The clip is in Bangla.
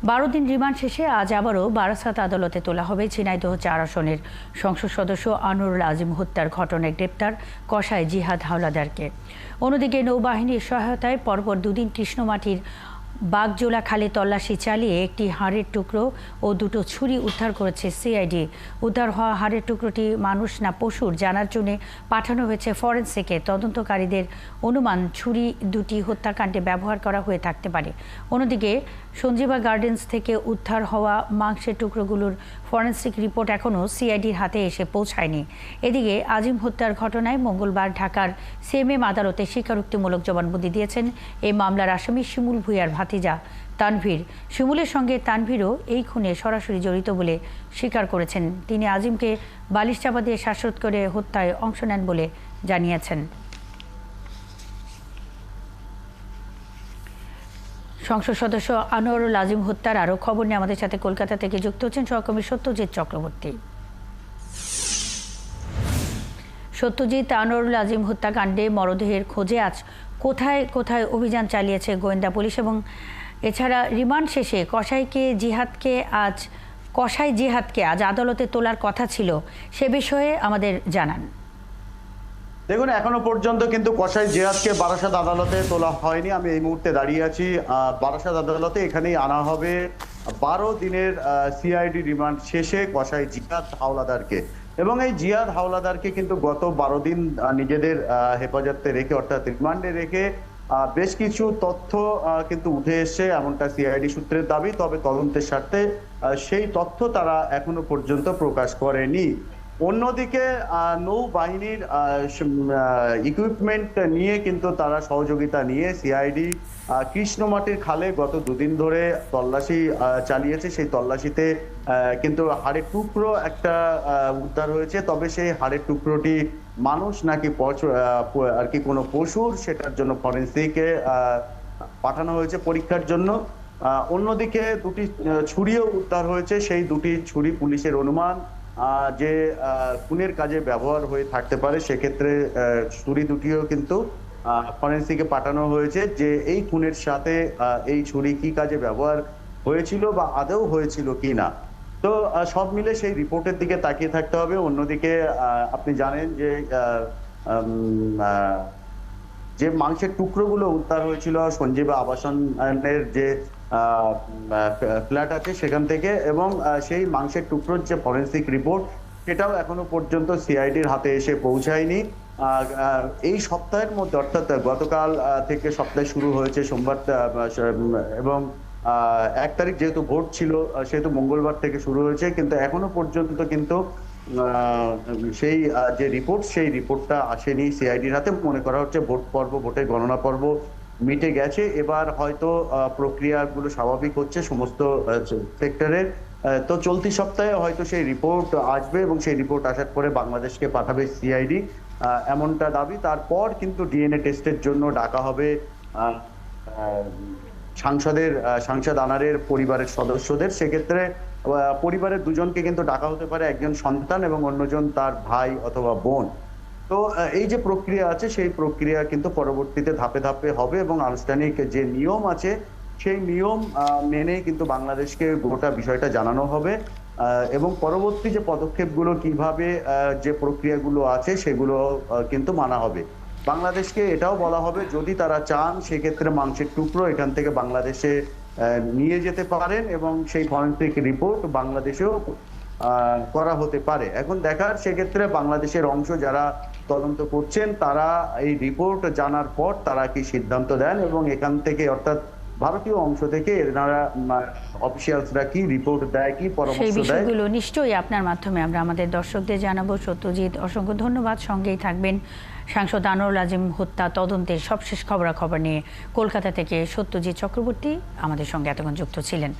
12 দিন রিমান্ড শেষে আজ আবারও বারাসাত আদালতে তোলা হবে ঝিনাইদহ 4 আসনের সংসদ সদস্য আনোয়ারুল আজিম হত্যার ঘটনায় গ্রেপ্তার কসাই জিহাদ হাওলাদারকে। অন্যদিকে নৌবাহিনীর সহায়তায় পরপর দুদিন কৃষ্ণমাটির বাগজোলা খালে তল্লাশি চালিয়ে একটি হাড়ের টুকরো ও দুটো ছুরি উদ্ধার করেছে সিআইডি। উদ্ধার হওয়া হাড়ের টুকরোটি মানুষ না পশুর জানার জন্য পাঠানো হয়েছে ফরেনসিকে। তদন্তকারীদের অনুমান ছুরি দুটি হত্যাকাণ্ডে ব্যবহার করা হয়ে থাকতে পারে। অন্যদিকে সঞ্জীবা গার্ডেন্স থেকে উদ্ধার হওয়া মাংসের টুকরোগুলোর ফরেনসিক রিপোর্ট এখনও সিআইডির হাতে এসে পৌঁছায়নি। এদিকে আজিম হত্যার ঘটনায় মঙ্গলবার ঢাকার সিএমএম আদালতে স্বীকারোক্তিমূলক জবানবন্দি দিয়েছেন এই মামলার আসামি শিমুল ভূঁইয়ার ভাতিজা তানভীর। শিমুলের সঙ্গে তানভীরও এই খুনে সরাসরি জড়িত বলে স্বীকার করেছেন। তিনি আজিমকে বালিশ চাপা দিয়ে শ্বাসরোধ করে হত্যায় অংশ নেন বলে জানিয়েছেন। সংসদ সদস্য আনোয়ারুল আজিম হত্যার আরও খবর নিয়ে আমাদের সাথে কলকাতা থেকে যুক্ত হচ্ছেন সহকর্মী সত্যজিৎ চক্রবর্তী। সত্যজিৎ, আনোয়ারুল আজিম হত্যাকাণ্ডে মরদেহের খোঁজে আজ কোথায় কোথায় অভিযান চালিয়েছে গোয়েন্দা পুলিশ, এবং এছাড়া রিমান্ড শেষে কসাই জিহাদকে আজ আদালতে তোলার কথা ছিল, সে বিষয়ে আমাদের জানান। দেখুন, এখনো পর্যন্ত কিন্তু কসাই জিহাদকে বারাসাত আদালতে তোলা হয়নি। আমি এই মুহূর্তে দাঁড়িয়ে আছি বারাসাত আদালতে। এখানেই আনা হবে 12 দিনের সিআইডি রিমান্ড শেষে কসাই জিহাদ হাওলাদারকে। এবং এই জিহাদ হাওলাদারকে কিন্তু গত 12 দিন নিজেদের হেফাজতে রেখে, অর্থাৎ রিমান্ডে রেখে বেশ কিছু তথ্য কিন্তু উঠে এসছে, এমনটা সিআইডি সূত্রের দাবি। তবে তদন্তের স্বার্থে সেই তথ্য তারা এখনো পর্যন্ত প্রকাশ করেনি। অন্যদিকে নৌবাহিনীর ইকুইপমেন্ট নিয়ে কিন্তু তারা সহযোগিতা নিয়ে সিআইডি কৃষ্ণমাটির খালে গত দুদিন ধরে তল্লাশি চালিয়েছে। সেই তল্লাশিতে কিন্তু হাড়ের টুকরো একটা উদ্ধার হয়েছে। তবে সেই হাড়ের টুকরোটি মানুষ নাকি আর কি কোনো পশুর, সেটার জন্য ফরেনসিকে পাঠানো হয়েছে পরীক্ষার জন্য। অন্যদিকে দুটি ছুরিও উদ্ধার হয়েছে। সেই দুটি ছুরি পুলিশের অনুমান যে খুনের কাজে ব্যবহার হয়ে থাকতে পারে। সেক্ষেত্রে ছুরি দুটিও কিন্তু ফরেনসিকে পাঠানো হয়েছে, যে এই খুনের সাথে এই ছুরি কি কাজে ব্যবহার হয়েছিল বা আদৌ হয়েছিল কি না। তো সব মিলে সেই রিপোর্টের দিকে তাকিয়ে থাকতে হবে। অন্যদিকে আপনি জানেন যে মাংসের টুকরোগুলো উদ্ধার হয়েছিল সঞ্জীবা আবাসনের যে ফ্ল্যাট আছে সেখান থেকে, এবং সেই মাংসের টুকরোর যে ফরেনসিক রিপোর্ট সেটাও এখনো পর্যন্ত সিআইডির হাতে এসে পৌঁছায়নি। এই সপ্তাহের মধ্যে, অর্থাৎ গতকাল থেকে সপ্তাহ শুরু হয়েছে সোমবার, এবং 1 তারিখ যেহেতু ভোট ছিল সেহেতু মঙ্গলবার থেকে শুরু হয়েছে, কিন্তু এখনো পর্যন্ত কিন্তু সেই যে রিপোর্ট, সেই রিপোর্টটা আসেনি সিআইডির হাতে। মনে করা হচ্ছে ভোটের গণনা পর্ব মিটে গেছে। এবার হয়তো প্রক্রিয়াগুলো স্বাভাবিক হচ্ছে সমস্ত সেক্টরের। তো চলতি সপ্তাহে হয়তো সেই রিপোর্ট আসবে, এবং সেই রিপোর্ট আসার পরে বাংলাদেশকে পাঠাবে সিআইডি, এমনটা দাবি। তারপর কিন্তু ডিএনএ টেস্টের জন্য ডাকা হবে সাংসদ আনারের পরিবারের সদস্যদের। সেক্ষেত্রে পরিবারের দুজনকে কিন্তু ডাকা হতে পারে, একজন সন্তান এবং অন্যজন তার ভাই অথবা বোন। তো এই যে প্রক্রিয়া আছে সেই প্রক্রিয়া কিন্তু পরবর্তীতে ধাপে ধাপে হবে, এবং আনুষ্ঠানিক যে নিয়ম আছে সেই নিয়ম মেনেই কিন্তু বাংলাদেশকে গোটা বিষয়টা জানানো হবে। এবং পরবর্তী যে পদক্ষেপগুলো, কিভাবে যে প্রক্রিয়াগুলো আছে সেগুলো কিন্তু মানা হবে। বাংলাদেশকে এটাও বলা হবে, যদি তারা চান সেক্ষেত্রে মাংসের টুকরো এখান থেকে বাংলাদেশে নিয়ে যেতে পারেন, এবং সেই ফরেনসিক রিপোর্ট বাংলাদেশেও করা হতে পারে। এখন দেখার সেক্ষেত্রে বাংলাদেশের অংশ যারা তদন্ত করছেন তারা এই রিপোর্ট জানার পর তারা কি সিদ্ধান্ত দেন, এবং এখান থেকে, অর্থাৎ ভারতীয় অংশ থেকে এনারা অফিসিয়ালসরা কি রিপোর্ট দেয়, কি পরামর্শ দেয়, সেই বিষয়গুলো নিশ্চয়ই আপনার মাধ্যমে আমরা আমাদের দর্শকদের জানাবো। সত্যজিৎ, অসংখ্য ধন্যবাদ। সঙ্গেই থাকবেন। সাংসদ আনোয়ারুল আজিম হত্যা তদন্তের সবশেষ খবরাখবর নিয়ে কলকাতা থেকে সত্যজিৎ চক্রবর্তী আমাদের সঙ্গে এতক্ষণ যুক্ত ছিলেন।